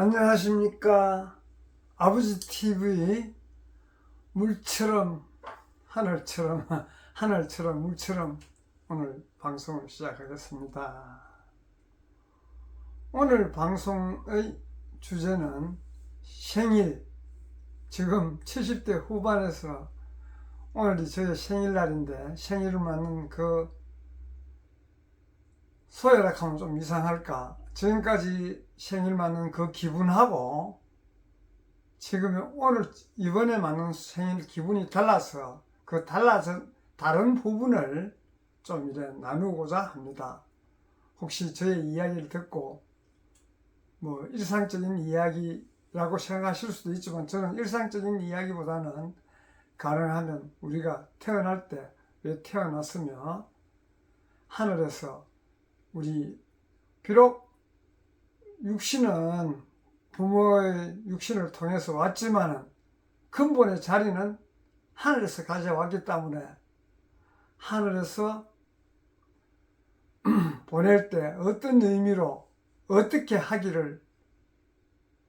안녕하십니까. 아버지 TV 물처럼 하늘처럼 하늘처럼 물처럼 오늘 방송을 시작하겠습니다. 오늘 방송의 주제는 생일, 지금 70대 후반에서 오늘이 저의 생일날인데 생일을 맞는 그 소외락하면 좀 이상할까? 지금까지 생일 맞는 그 기분하고 지금 오늘 이번에 맞는 생일 기분이 달라서 그 달라진 다른 부분을 좀 이래 나누고자 합니다. 혹시 저의 이야기를 듣고 뭐 일상적인 이야기라고 생각하실 수도 있지만 저는 일상적인 이야기보다는 가능하면 우리가 태어날 때 왜 태어났으며 하늘에서 우리 비록 육신은 부모의 육신을 통해서 왔지만 근본의 자리는 하늘에서 가져왔기 때문에 하늘에서 보낼 때 어떤 의미로 어떻게 하기를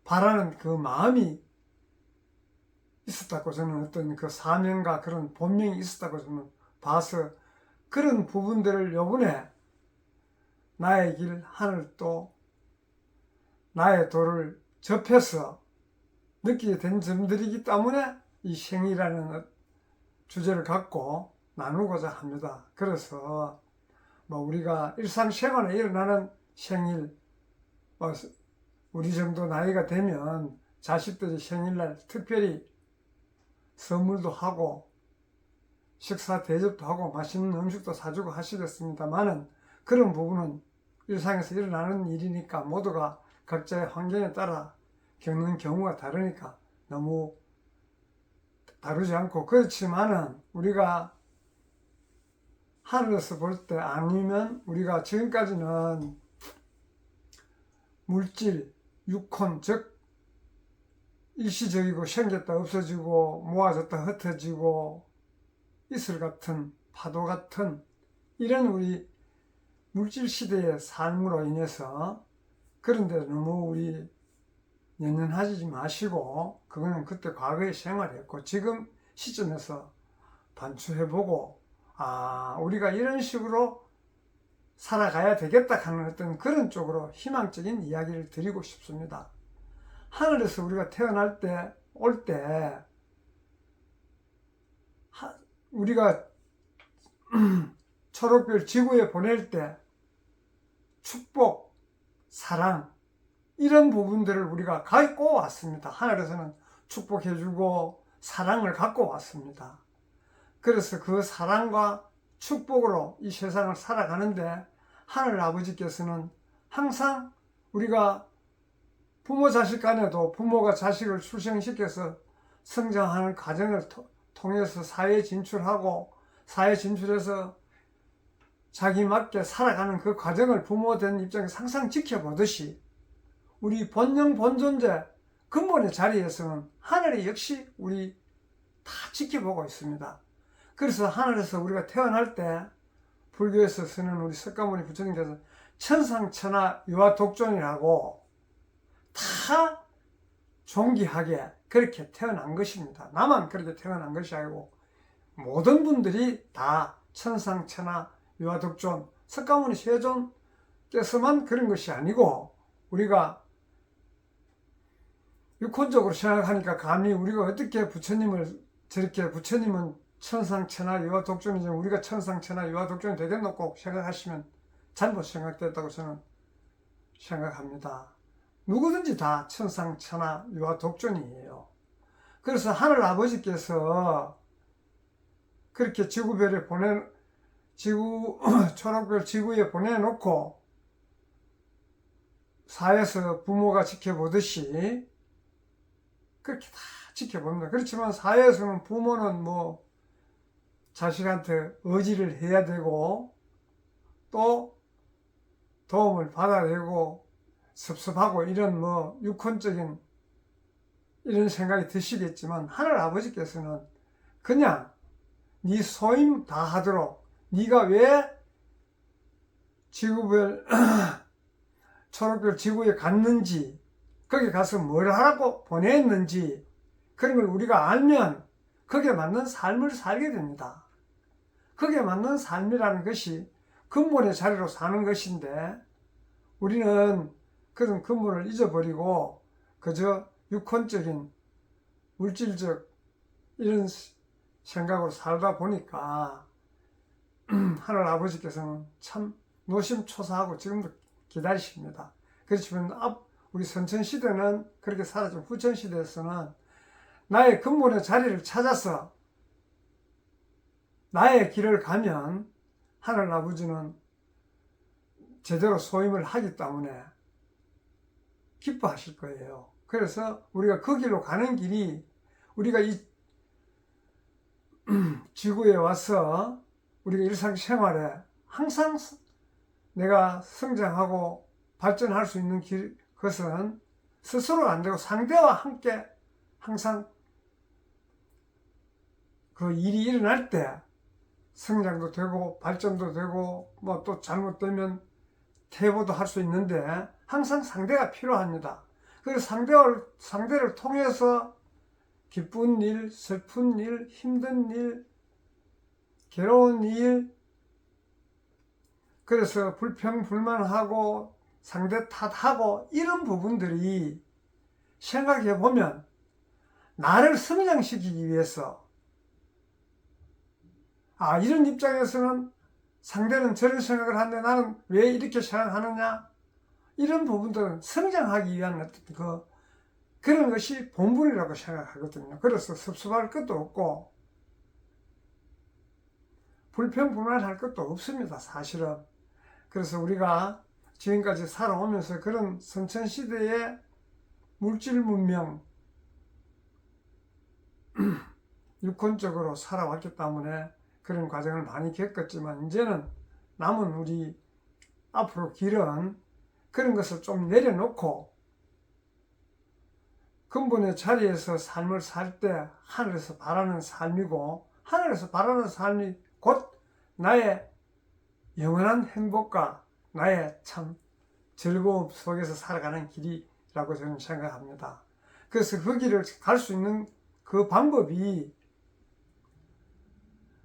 바라는 그 마음이 있었다고 저는 어떤 그 사명과 그런 본명이 있었다고 저는 봐서 그런 부분들을 요번에 나의 길 하늘 또 나의 도를 접해서 느끼게 된 점들이기 때문에 이 생이라는 주제를 갖고 나누고자 합니다. 그래서 뭐 우리가 일상생활에 일어나는 생일, 우리 정도 나이가 되면 자식들이 생일날 특별히 선물도 하고 식사 대접도 하고 맛있는 음식도 사주고 하시겠습니다만은 그런 부분은 일상에서 일어나는 일이니까 모두가 각자의 환경에 따라 겪는 경우가 다르니까 너무 다르지 않고, 그렇지만은 우리가 하늘에서 볼 때 아니면 우리가 지금까지는 물질, 육혼, 즉 일시적이고 생겼다 없어지고 모아졌다 흩어지고 이슬 같은 파도 같은 이런 우리 물질 시대의 삶으로 인해서 그런데 너무 우리 연연하지 마시고 그거는 그때 과거의 생활이었고 지금 시점에서 반추해보고 우리가 이런 식으로 살아가야 되겠다 하는 어떤 그런 쪽으로 희망적인 이야기를 드리고 싶습니다. 하늘에서 우리가 태어날 때 올 때 우리가 초록별 지구에 보낼 때 축복, 사랑 이런 부분들을 우리가 갖고 왔습니다. 하늘에서는 축복해주고 사랑을 갖고 왔습니다. 그래서 그 사랑과 축복으로 이 세상을 살아가는데 하늘 아버지께서는 항상 우리가 부모 자식 간에도 부모가 자식을 출생시켜서 성장하는 과정을 통해서 사회에 진출하고 사회에 진출해서 자기 맞게 살아가는 그 과정을 부모된 입장에서 항상 지켜보듯이 우리 본영 본존재 근본의 자리에서는 하늘이 역시 우리 다 지켜보고 있습니다. 그래서 하늘에서 우리가 태어날 때 불교에서 쓰는 우리 석가모니 부처님께서 천상천하 유아독존이라고 다 존귀하게 그렇게 태어난 것입니다. 나만 그렇게 태어난 것이 아니고 모든 분들이 다 천상천하 유아독존, 석가모니 세존께서만 그런 것이 아니고 우리가 육혼적으로 생각하니까 감히 우리가 어떻게 부처님을 저렇게 부처님은 천상천하 유아독존이지만 우리가 천상천하 유아독존이 되겠노 꼭 생각하시면 잘못 생각됐다고 저는 생각합니다. 누구든지 다 천상천하 유아독존이에요. 그래서 하늘 아버지께서 그렇게 지구별에 초록별 지구에 보내놓고 사회에서 부모가 지켜보듯이 그렇게 다 지켜봅니다. 그렇지만 사회에서는 부모는 뭐 자식한테 의지를 해야 되고 또 도움을 받아야 되고 섭섭하고 이런 뭐 육혼적인 이런 생각이 드시겠지만 하늘 아버지께서는 그냥 네 소임 다 하도록 네가 왜 지구별 초록별 지구에 갔는지 거기 가서 뭘 하라고 보냈는지 그런 걸 우리가 알면 거기에 맞는 삶을 살게 됩니다. 거기에 맞는 삶이라는 것이 근본의 자리로 사는 것인데 우리는 그런 근본을 잊어버리고 그저 육혼적인 물질적 이런 생각으로 살다 보니까 하늘 아버지께서는 참 노심초사하고 지금도 기다리십니다. 그렇지만 우리 선천시대는 그렇게 살았지만 후천시대에서는 나의 근본의 자리를 찾아서 나의 길을 가면 하늘 아버지는 제대로 소임을 하기 때문에 기뻐하실 거예요. 그래서 우리가 그 길로 가는 길이 우리가 이 지구에 와서 우리가 일상생활에 항상 내가 성장하고 발전할 수 있는 것은 스스로가 안 되고 상대와 함께 항상 그 일이 일어날 때 성장도 되고 발전도 되고 뭐 또 잘못되면 퇴보도 할 수 있는데 항상 상대가 필요합니다. 그래서 상대를 통해서 기쁜 일, 슬픈 일, 힘든 일, 괴로운 일, 그래서 불평불만하고 상대 탓하고 이런 부분들이 생각해 보면 나를 성장시키기 위해서 이런 입장에서는 상대는 저런 생각을 하는데 나는 왜 이렇게 생각하느냐 이런 부분들은 성장하기 위한 그런 것이 본분이라고 생각하거든요. 그래서 섭섭할 것도 없고 불평불만할 것도 없습니다. 사실은. 그래서 우리가 지금까지 살아오면서 그런 선천시대의 물질 문명 육혼적으로 살아왔기 때문에 그런 과정을 많이 겪었지만 이제는 남은 우리 앞으로 길은 그런 것을 좀 내려놓고 근본의 자리에서 삶을 살 때 하늘에서 바라는 삶이고 하늘에서 바라는 삶이 곧 나의 영원한 행복과 나의 참 즐거움 속에서 살아가는 길이라고 저는 생각합니다. 그래서 그 길을 갈 수 있는 그 방법이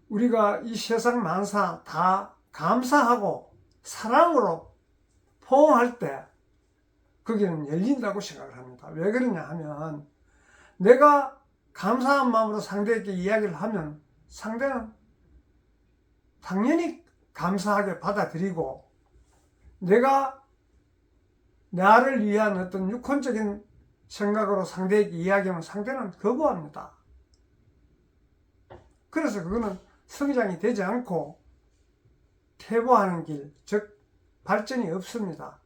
우리가 이 세상 만사 다 감사하고 사랑으로 포옹할 때 거기는 열린다고 생각을 합니다. 왜 그러냐 하면 내가 감사한 마음으로 상대에게 이야기를 하면 상대는 당연히 감사하게 받아들이고 내가 나를 위한 어떤 육혼적인 생각으로 상대에게 이야기하면 상대는 거부합니다. 그래서 그거는 성장이 되지 않고 퇴보하는 길, 즉 발전이 없습니다.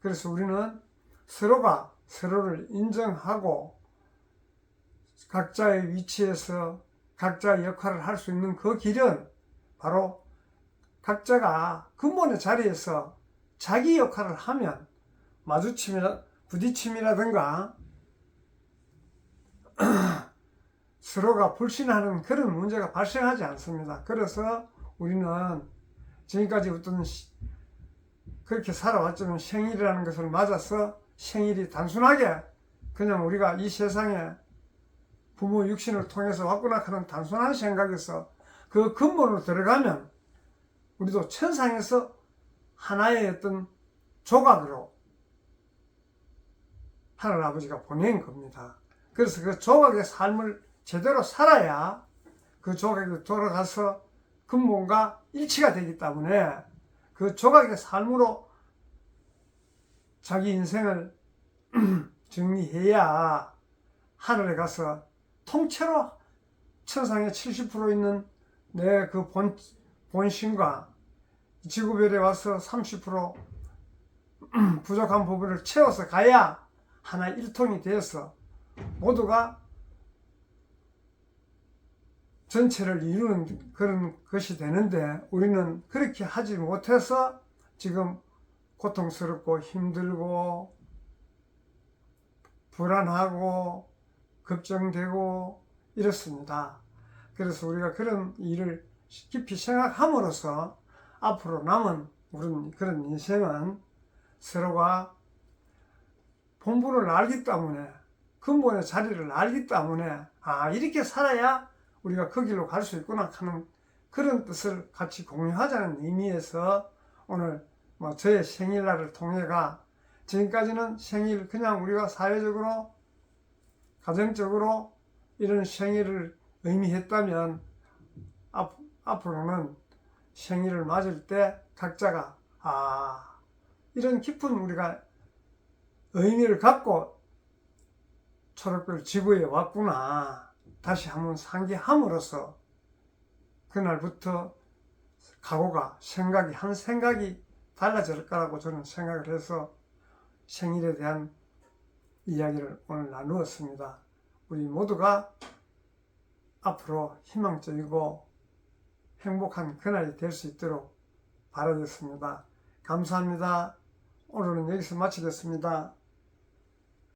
그래서 우리는 서로가 서로를 인정하고 각자의 위치에서 각자의 역할을 할 수 있는 그 길은 바로 각자가 근본의 자리에서 자기 역할을 하면 부딪힘이라든가 서로가 불신하는 그런 문제가 발생하지 않습니다. 그래서 우리는 지금까지 어떤 그렇게 살아왔지만 생일이라는 것을 맞아서 생일이 단순하게 그냥 우리가 이 세상에 부모 육신을 통해서 왔구나 하는 단순한 생각에서 그 근본으로 들어가면 우리도 천상에서 하나의 어떤 조각으로 하늘 아버지가 보낸 겁니다. 그래서 그 조각의 삶을 제대로 살아야 그 조각이 돌아가서 근본과 일치가 되기 때문에 그 조각의 삶으로 자기 인생을 정리해야 하늘에 가서 통째로 천상에 70% 있는 내 그 본심과 지구별에 와서 30% 부족한 부분을 채워서 가야 하나 일통이 되어서 모두가 전체를 이루는 그런 것이 되는데 우리는 그렇게 하지 못해서 지금 고통스럽고 힘들고 불안하고 걱정되고 이렇습니다. 그래서 우리가 그런 일을 깊이 생각함으로써 앞으로 남은 그런 인생은 서로가 본분을 알기 때문에, 근본의 자리를 알기 때문에, 아, 이렇게 살아야 우리가 그 길로 갈 수 있구나 하는 그런 뜻을 같이 공유하자는 의미에서 오늘 뭐 저의 생일날을 통해가, 지금까지는 생일 그냥 우리가 사회적으로 가정적으로 이런 생일을 의미했다면, 앞으로는 생일을 맞을 때 각자가 이런 깊은 우리가 의미를 갖고 초록별 지구에 왔구나 다시 한번 상기함으로써 그날부터 각오가, 한 생각이 달라질 거라고 저는 생각을 해서 생일에 대한 이야기를 오늘 나누었습니다. 우리 모두가 앞으로 희망적이고 행복한 그날이 될 수 있도록 바라겠습니다. 감사합니다. 오늘은 여기서 마치겠습니다.